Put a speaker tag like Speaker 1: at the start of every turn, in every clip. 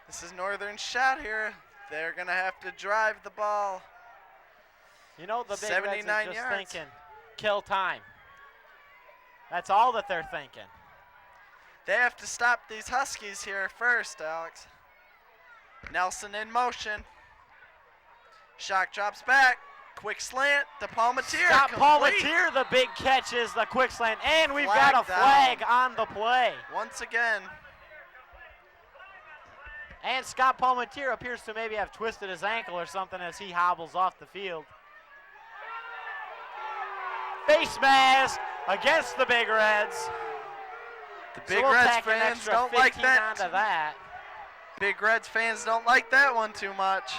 Speaker 1: This is Northern's shot here. They're going to have to drive the ball.
Speaker 2: You know, the Big Reds
Speaker 1: 79
Speaker 2: are just
Speaker 1: yards.
Speaker 2: thinking, kill time. That's all that they're thinking.
Speaker 1: They have to stop these Huskies here first, Alex. Nelson in motion. Shock drops back. Quick slant to Palmatier.
Speaker 2: Scott Palmatier, the big catch is the quick slant. And we've got a flag on the play.
Speaker 1: Once again.
Speaker 2: And Scott Palmatier appears to maybe have twisted his ankle or something as he hobbles off the field. Face mask against the Big Reds.
Speaker 1: The Big Reds fans don't like that.
Speaker 2: Onto that.
Speaker 1: Big Reds fans don't like that one too much.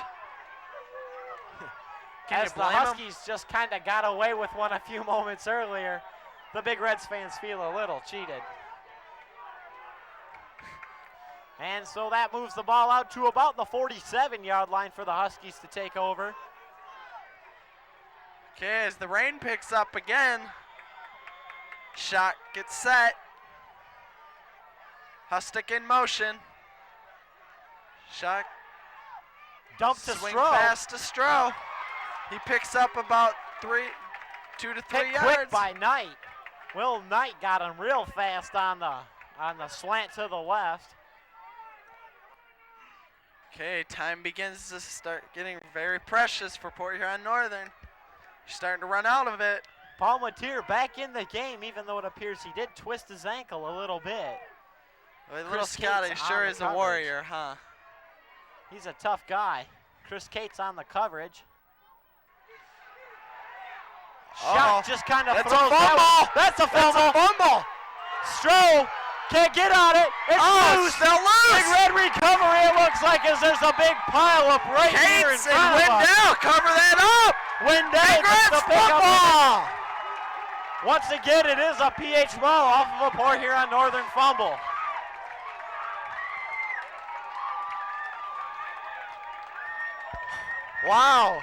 Speaker 2: As the Huskies just kind of got away with one a few moments earlier, the Big Reds fans feel a little cheated. And so that moves the ball out to about the 47-yard line for the Huskies to take over.
Speaker 1: Okay, as the rain picks up again, shot gets set. Hustick in motion. Shot.
Speaker 2: Dump to
Speaker 1: swing
Speaker 2: Stroh.
Speaker 1: Pass to Stroh. He picks up about 2 to 3 yards.
Speaker 2: Quick by Knight. Will Knight got him real fast on the slant to the left.
Speaker 1: Okay, time begins to start getting very precious for Port Huron Northern. You're starting to run out of it.
Speaker 2: Palmatier back in the game, even though it appears he did twist his ankle a little bit.
Speaker 1: Well, little Scotty sure is a warrior, huh?
Speaker 2: He's a tough guy. Chris Cates on the coverage. Shot just kind of throws out. That's a fumble.
Speaker 1: That's a fumble.
Speaker 2: Stroh can't get on it. It's loose.
Speaker 1: Still loose.
Speaker 2: Big Red recovery, it looks like, as there's a big pile up right here in front of us.
Speaker 1: Wendell, cover that up.
Speaker 2: Wendell gets the football. Once again, it is a PH ball off of a Port Huron Northern fumble.
Speaker 1: Wow.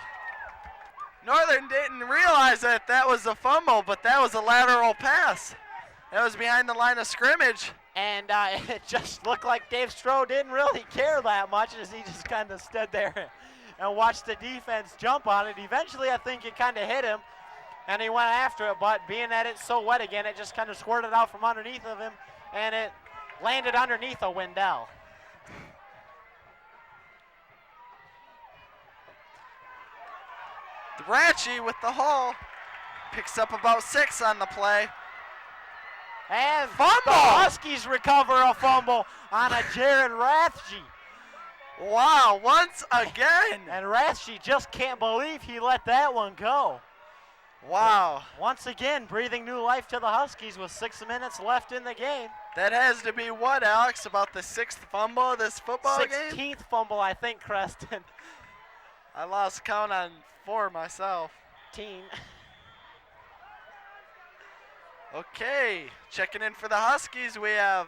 Speaker 1: Northern didn't realize that was a fumble, but that was a lateral pass. That was behind the line of scrimmage.
Speaker 2: And it just looked like Dave Stroh didn't really care that much as he just kind of stood there and watched the defense jump on it. Eventually, I think it kind of hit him, and he went after it, but being that it's so wet again, it just kind of squirted out from underneath of him, and it landed underneath a Wendell.
Speaker 1: Ratchie with the haul. Picks up about 6 on the play.
Speaker 2: And
Speaker 1: fumble!
Speaker 2: The Huskies recover a fumble on a Jared Rathje.
Speaker 1: Wow, once again.
Speaker 2: And Rathje just can't believe he let that one go.
Speaker 1: Wow.
Speaker 2: But once again, breathing new life to the Huskies with 6 minutes left in the game.
Speaker 1: That has to be what, Alex? About the 6th fumble of this football game?
Speaker 2: 16th fumble, I think, Creston.
Speaker 1: I lost count on 4 myself.
Speaker 2: Team.
Speaker 1: Okay, checking in for the Huskies, we have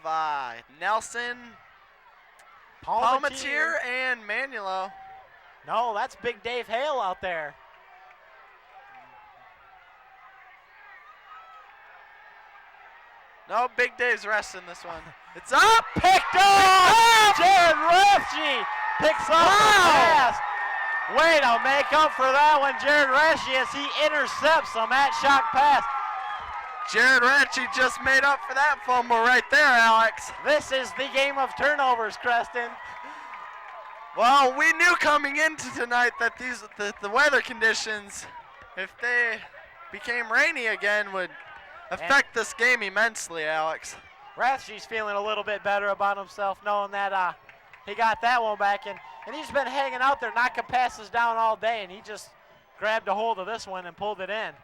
Speaker 1: Nelson, Palmatier, and Manuelo.
Speaker 2: No, that's Big Dave Hale out there.
Speaker 1: No, Big Dave's resting this one. It's up!
Speaker 2: Picked up! Jared Rathje picks up the pass. Way to make up for that one, Jared Rathje, as he intercepts a Matt Schock pass.
Speaker 1: Jared Ratchie just made up for that fumble right there, Alex.
Speaker 2: This is the game of turnovers, Creston.
Speaker 1: Well, we knew coming into tonight that the weather conditions, if they became rainy again, would affect this game immensely, Alex.
Speaker 2: Rathje's feeling a little bit better about himself, knowing that he got that one back, and he's been hanging out there, knocking passes down all day, and he just grabbed a hold of this one and pulled it in.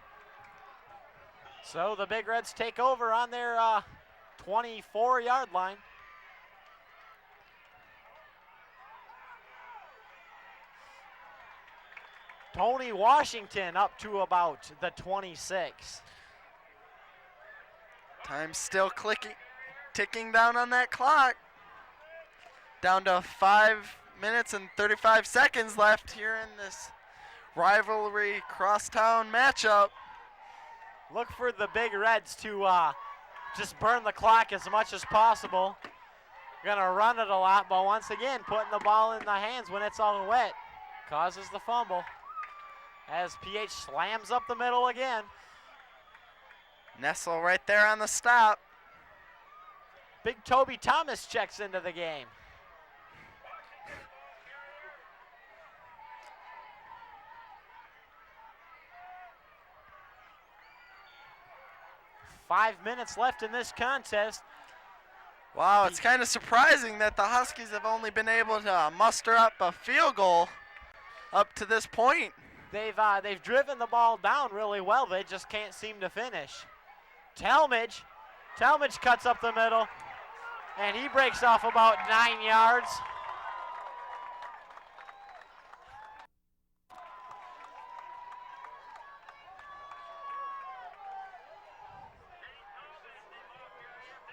Speaker 2: So the Big Reds take over on their 24-yard line. Tony Washington up to about the 26.
Speaker 1: Time still ticking down on that clock. Down to 5 minutes and 35 seconds left here in this rivalry crosstown matchup.
Speaker 2: Look for the Big Reds to just burn the clock as much as possible. Gonna run it a lot, but once again, putting the ball in the hands when it's all wet causes the fumble. As PH slams up the middle again.
Speaker 1: Nestle right there on the stop.
Speaker 2: Big Toby Thomas checks into the game. Five minutes left in this contest.
Speaker 1: Wow, it's kind of surprising that the Huskies have only been able to muster up a field goal up to this point.
Speaker 2: They've driven the ball down really well. They just can't seem to finish. Talmadge cuts up the middle, and he breaks off about 9 yards.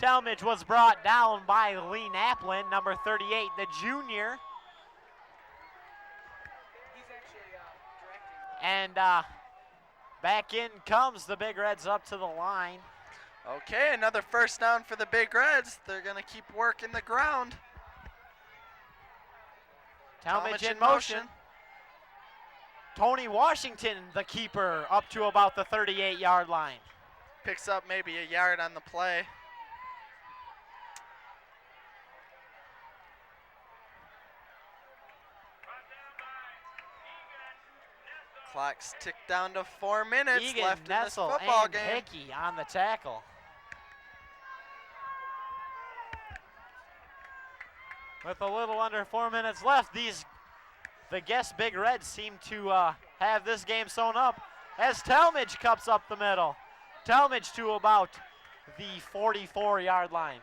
Speaker 2: Talmadge was brought down by Lee Naplin, number 38, the junior. And back in comes the Big Reds up to the line.
Speaker 1: Okay, another first down for the Big Reds. They're going to keep working the ground.
Speaker 2: Talmadge in motion. Tony Washington, the keeper, up to about the 38-yard line.
Speaker 1: Picks up maybe a yard on the play. Clock's ticked down to 4 minutes
Speaker 2: Egan,
Speaker 1: left
Speaker 2: Nessel,
Speaker 1: in this football
Speaker 2: and
Speaker 1: game.
Speaker 2: Hickey on the tackle. With a little under 4 minutes left, the guest Big Reds seem to have this game sewn up as Talmadge cups up the middle. Talmadge to about the 44-yard line.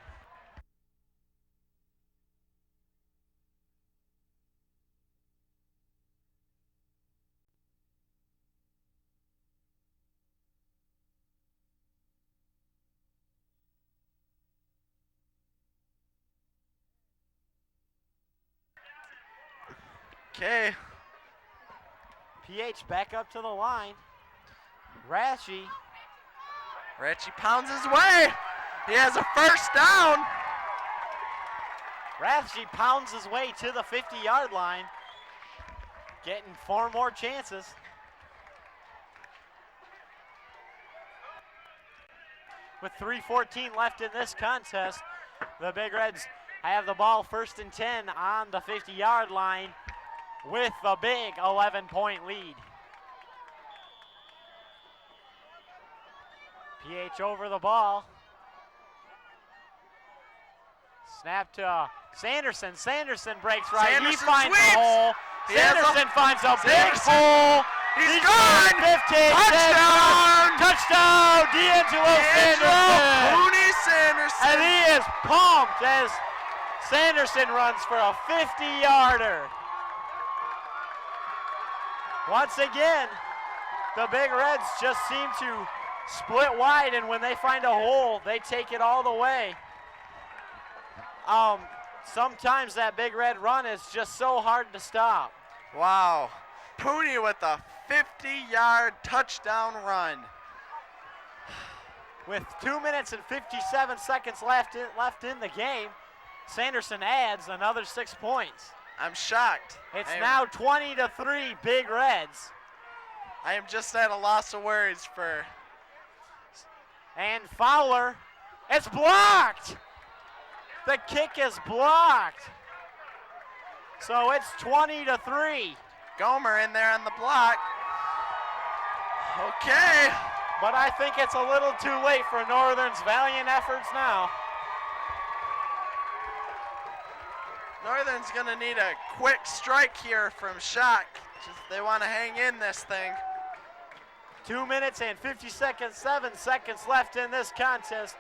Speaker 1: Okay.
Speaker 2: PH back up to the line. Ratchie
Speaker 1: pounds his way. He has a first down.
Speaker 2: Ratchie pounds his way to the 50-yard line, getting 4 more chances. With 3:14 left in this contest, the Big Reds have the ball 1st and 10 on the 50-yard line with the big 11-point lead. PH over the ball. Snap to Sanderson. Sanderson breaks right. He finds
Speaker 1: sweeps.
Speaker 2: a hole. Sanderson finds a big
Speaker 1: Sanderson.
Speaker 2: hole.
Speaker 1: He's gone.
Speaker 2: 15.
Speaker 1: Touchdown.
Speaker 2: Touchdown. D'Angelo Sanderson.
Speaker 1: Mooney Sanderson.
Speaker 2: And he is pumped as Sanderson runs for a 50-yarder. Once again, the Big Reds just seem to split wide, and when they find a hole, they take it all the way. Sometimes that Big Red run is just so hard to stop.
Speaker 1: Wow. Pooney with a 50-yard touchdown run.
Speaker 2: With 2 minutes and 57 seconds left in the game, Sanderson adds another 6 points.
Speaker 1: I'm shocked.
Speaker 2: It's now 20-3 Big Reds.
Speaker 1: I am just at a loss of words for.
Speaker 2: And Fowler, it's blocked. The kick is blocked. So it's 20-3.
Speaker 1: Gomer in there on the block. Okay.
Speaker 2: But I think it's a little too late for Northern's valiant efforts now.
Speaker 1: Northern's gonna need a quick strike here from Shock. They want to hang in this thing.
Speaker 2: 2 minutes and 7 seconds left in this contest.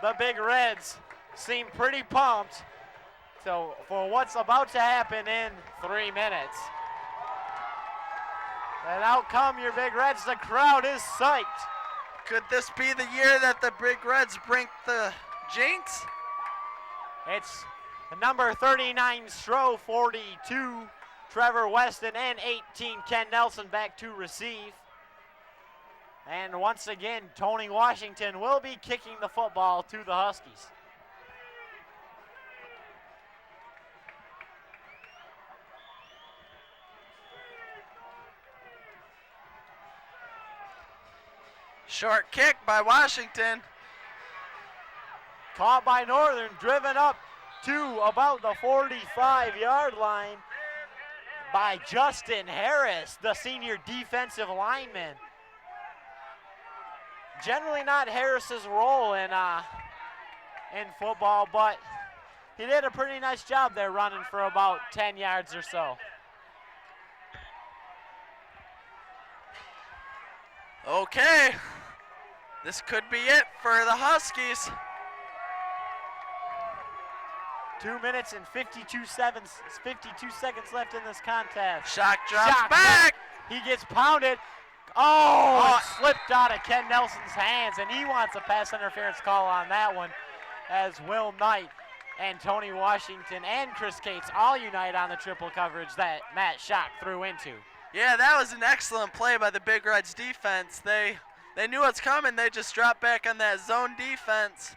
Speaker 2: The Big Reds seem pretty pumped for what's about to happen in 3 minutes. And out come your Big Reds. The crowd is psyched.
Speaker 1: Could this be the year that the Big Reds break the jinx?
Speaker 2: It's the number 39 Stroh, 42 Trevor Weston, and 18 Ken Nelson back to receive. And once again, Tony Washington will be kicking the football to the Huskies.
Speaker 1: Short kick by Washington.
Speaker 2: Caught by Northern, driven up to about the 45-yard line by Justin Harris, the senior defensive lineman. Generally not Harris's role in football, but he did a pretty nice job there running for about 10 yards or so.
Speaker 1: Okay, this could be it for the Huskies.
Speaker 2: 2 minutes and 52 seconds left in this contest.
Speaker 1: Shock drops back.
Speaker 2: He gets pounded. Oh, it slipped out of Ken Nelson's hands, and he wants a pass interference call on that one, as Will Knight and Tony Washington and Chris Cates all unite on the triple coverage that Matt Schock threw into.
Speaker 1: Yeah, that was an excellent play by the Big Reds defense. They knew what's coming. They just dropped back on that zone defense.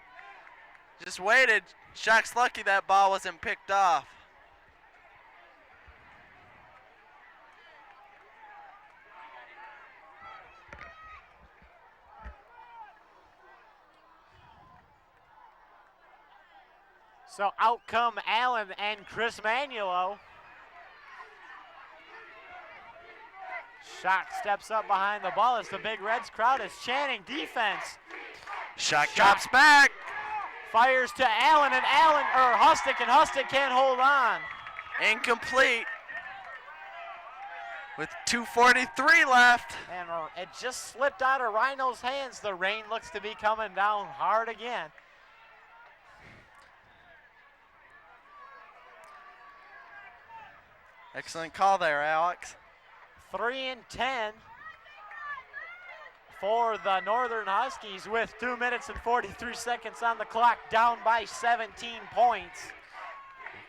Speaker 1: Just waited. Schock's lucky that ball wasn't picked off.
Speaker 2: So out come Allen and Chris Manuelo. Schock steps up behind the ball as the Big Reds crowd is chanting defense.
Speaker 1: Schock drops back.
Speaker 2: Fires to Allen, and Hustick, and Hustick can't hold on.
Speaker 1: Incomplete. With 2:43 left.
Speaker 2: And it just slipped out of Rhino's hands. The rain looks to be coming down hard again.
Speaker 1: Excellent call there, Alex.
Speaker 2: 3 and 10 for the Northern Huskies with 2 minutes and 43 seconds on the clock, down by 17 points.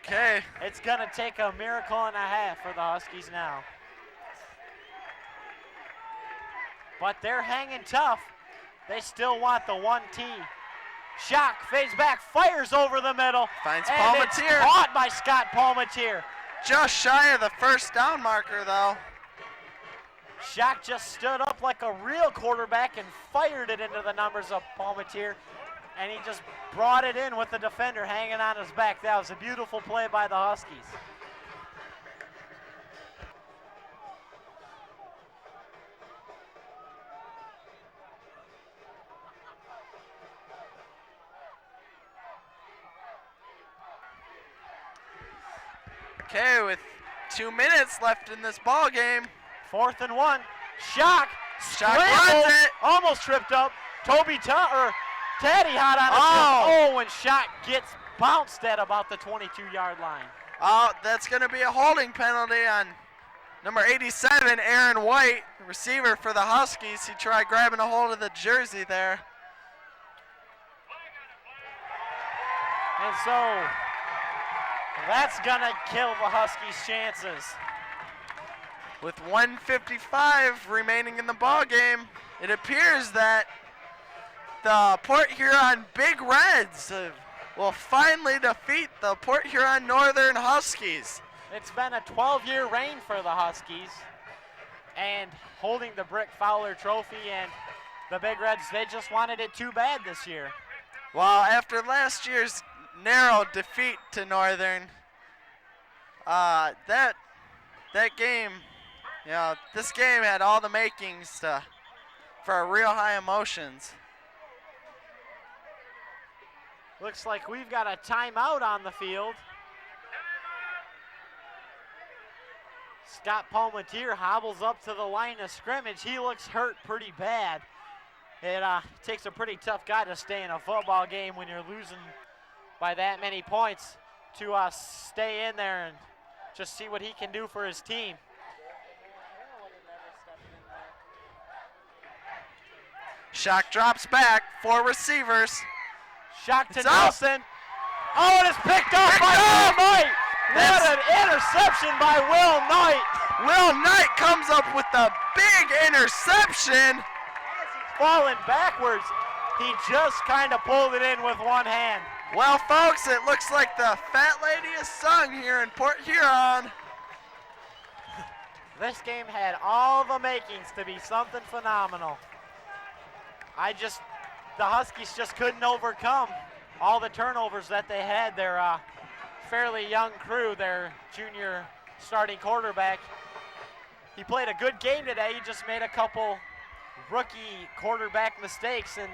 Speaker 1: Okay.
Speaker 2: It's gonna take a miracle and a half for the Huskies now. But they're hanging tough. They still want the 1T. Schock fades back, fires over the middle.
Speaker 1: Finds
Speaker 2: and
Speaker 1: Palmatier.
Speaker 2: It's caught by Scott Palmatier.
Speaker 1: Just shy of the first down marker, though.
Speaker 2: Schock just stood up like a real quarterback and fired it into the numbers of Palmatier, and he just brought it in with the defender hanging on his back. That was a beautiful play by the Huskies.
Speaker 1: Okay, with 2 minutes left in this ball game.
Speaker 2: 4th and 1. Schock
Speaker 1: runs it.
Speaker 2: Almost tripped up. Taddy Hot on his and Schock gets bounced at about the 22-yard line.
Speaker 1: Oh, that's going to be a holding penalty on number 87, Aaron White, receiver for the Huskies. He tried grabbing a hold of the jersey there.
Speaker 2: And so that's going to kill the Huskies' chances.
Speaker 1: With 1:55 remaining in the ball game, it appears that the Port Huron Big Reds will finally defeat the Port Huron Northern Huskies.
Speaker 2: It's been a 12-year reign for the Huskies, and holding the Brick Fowler Trophy, and the Big Reds, they just wanted it too bad this year.
Speaker 1: Well, after last year's narrow defeat to Northern, that game, this game had all the makings for real high emotions.
Speaker 2: Looks like we've got a timeout on the field. Scott Palmatier hobbles up to the line of scrimmage. He looks hurt pretty bad. It takes a pretty tough guy to stay in a football game when you're losing by that many points to stay in there and just see what he can do for his team.
Speaker 1: Schock drops back, 4 receivers.
Speaker 2: Schock to Nelson. Oh, and it's picked up by Will Knight. What an interception by Will Knight.
Speaker 1: Will Knight comes up with a big interception.
Speaker 2: As he's falling backwards, he just kind of pulled it in with one hand.
Speaker 1: Well, folks, it looks like the fat lady is sung here in Port Huron.
Speaker 2: This game had all the makings to be something phenomenal. The Huskies just couldn't overcome all the turnovers that they had. Their fairly young crew, their junior starting quarterback, he played a good game today. He just made a couple rookie quarterback mistakes, and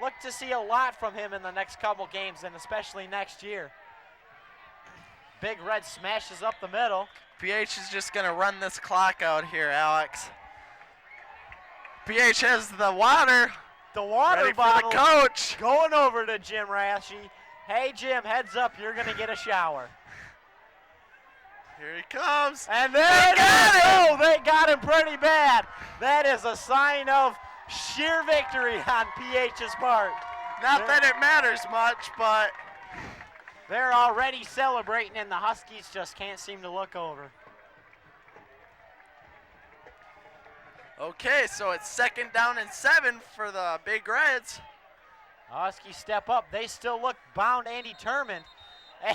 Speaker 2: look to see a lot from him in the next couple games, and especially next year. Big Red smashes up the middle.
Speaker 1: PH is just going to run this clock out here, Alex. PH has the water.
Speaker 2: The water
Speaker 1: ready
Speaker 2: bottle
Speaker 1: for the coach.
Speaker 2: Going over to Jim Rashi. Hey, Jim, heads up, you're going to get a shower.
Speaker 1: Here he comes.
Speaker 2: And there it is. Oh, they got him pretty bad. That is a sign of sheer victory on PH's part.
Speaker 1: Not that it matters much, but
Speaker 2: they're already celebrating, and the Huskies just can't seem to look over.
Speaker 1: Okay, so it's 2nd down and 7 for the Big Reds.
Speaker 2: Huskies step up. They still look bound and determined.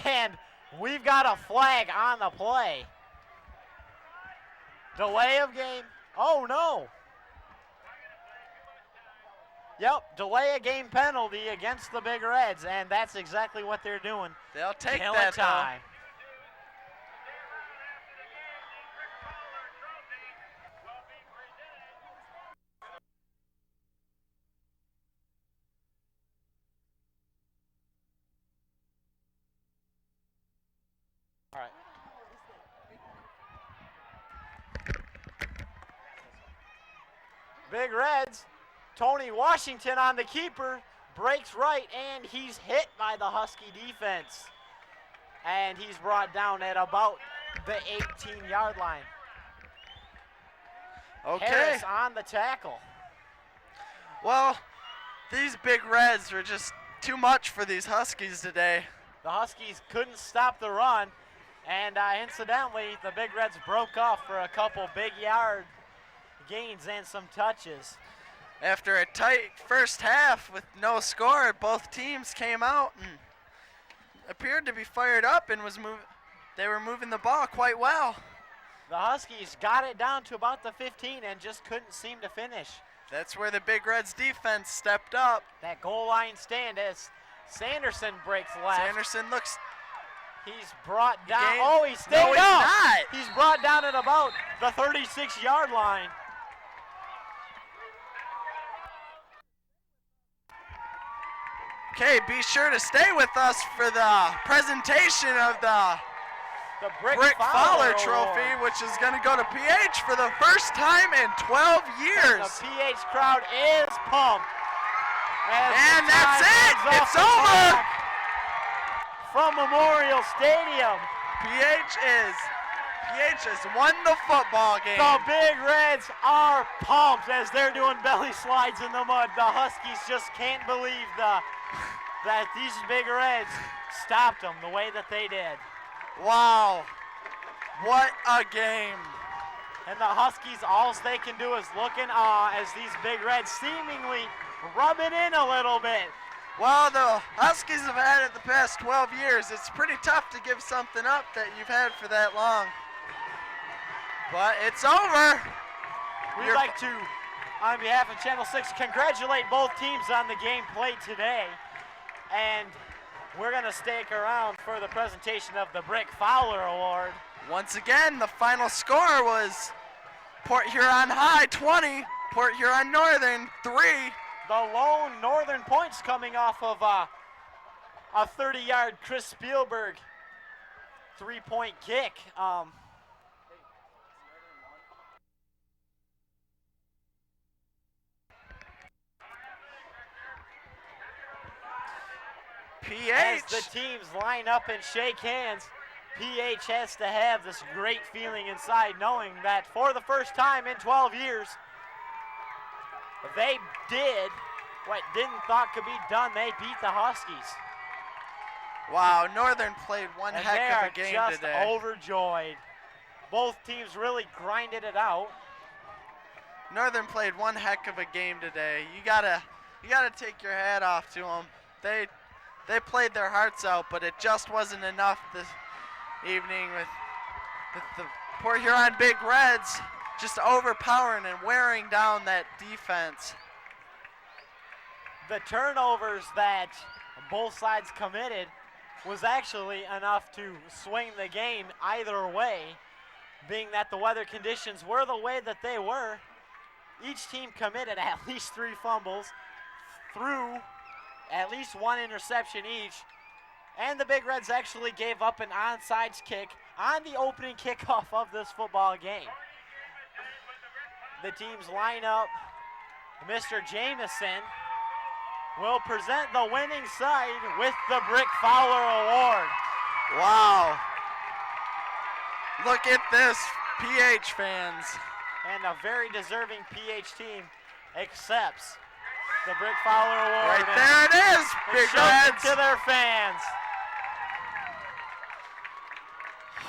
Speaker 2: And we've got a flag on the play. Delay of game. Oh, no. Yep, delay a game penalty against the Big Reds, and that's exactly what they're doing.
Speaker 1: They'll take
Speaker 2: Killing
Speaker 1: that
Speaker 2: time. All right. Big Reds. Tony Washington on the keeper, breaks right, and he's hit by the Husky defense. And he's brought down at about the 18-yard line.
Speaker 1: Okay.
Speaker 2: Harris on the tackle.
Speaker 1: Well, these Big Reds were just too much for these Huskies today.
Speaker 2: The Huskies couldn't stop the run, and incidentally, the Big Reds broke off for a couple big yard gains and some touches.
Speaker 1: After a tight first half with no score, both teams came out and appeared to be fired up and they were moving the ball quite well.
Speaker 2: The Huskies got it down to about the 15 and just couldn't seem to finish.
Speaker 1: That's where the Big Reds defense stepped up.
Speaker 2: That goal line stand as Sanderson breaks left.
Speaker 1: Sanderson looks...
Speaker 2: He's brought down. He stayed
Speaker 1: up.
Speaker 2: Not. He's brought down at about the 36-yard line.
Speaker 1: Okay, be sure to stay with us for the presentation of the Brick Fowler Trophy, which is going to go to PH for the first time in 12 years.
Speaker 2: And the PH crowd is pumped.
Speaker 1: And that's it. It's over.
Speaker 2: From Memorial Stadium.
Speaker 1: PH has won the football game.
Speaker 2: The Big Reds are pumped as they're doing belly slides in the mud. The Huskies just can't believe that these Big Reds stopped them the way that they did.
Speaker 1: Wow, what a game.
Speaker 2: And the Huskies, all they can do is look in awe as these Big Reds seemingly rub it in a little bit.
Speaker 1: Well, the Huskies have had it the past 12 years. It's pretty tough to give something up that you've had for that long. But it's over.
Speaker 2: We'd like to, on behalf of Channel 6, congratulate both teams on the game played today. And we're going to stick around for the presentation of the Brick Fowler Award.
Speaker 1: Once again, the final score was Port Huron High 20, Port Huron Northern 3.
Speaker 2: The lone Northern points coming off of a 30-yard Chris Spielberg three-point kick.
Speaker 1: PH.
Speaker 2: As the teams line up and shake hands, PH has to have this great feeling inside knowing that for the first time in 12 years, they did what didn't thought could be done. They beat the Huskies.
Speaker 1: Wow, Northern played one
Speaker 2: and
Speaker 1: heck of a game
Speaker 2: they are just
Speaker 1: today.
Speaker 2: overjoyed. Both teams really grinded it out.
Speaker 1: Northern played one heck of a game today. You gotta take your hat off to them. They played their hearts out, but it just wasn't enough this evening with the Port Huron Big Reds just overpowering and wearing down that defense.
Speaker 2: the turnovers that both sides committed was actually enough to swing the game either way, being that the weather conditions were the way that they were. Each team committed at least 3 fumbles, threw at least 1 interception each, and the Big Reds actually gave up an onside kick on the opening kickoff of this football game. The teams line up. Mr. Jamison will present the winning side with the Brick Fowler Award.
Speaker 1: Wow. Look at this, PH fans.
Speaker 2: And a very deserving PH team accepts the Brick Fowler Award.
Speaker 1: Right there it is, Big Reds.
Speaker 2: To their fans.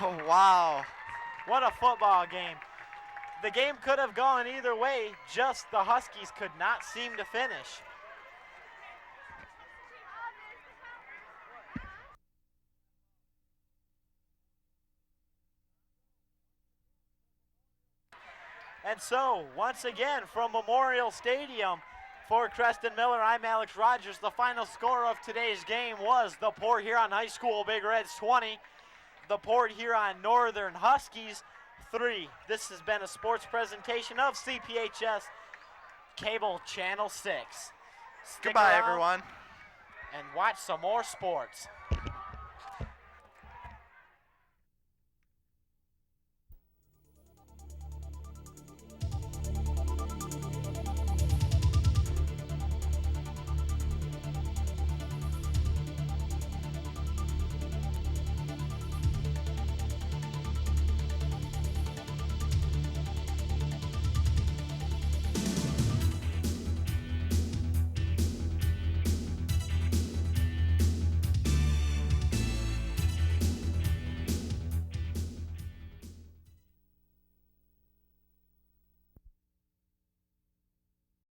Speaker 1: Oh, wow.
Speaker 2: What a football game. The game could have gone either way, just the Huskies could not seem to finish. And so, once again, from Memorial Stadium, for Creston Miller, I'm Alex Rogers. The final score of today's game was the Port Huron High School Big Reds 20, the Port Huron Northern Huskies 3. This has been a sports presentation of CPHS Cable Channel 6. Stick
Speaker 1: Goodbye,
Speaker 2: around
Speaker 1: everyone.
Speaker 2: and watch some more sports.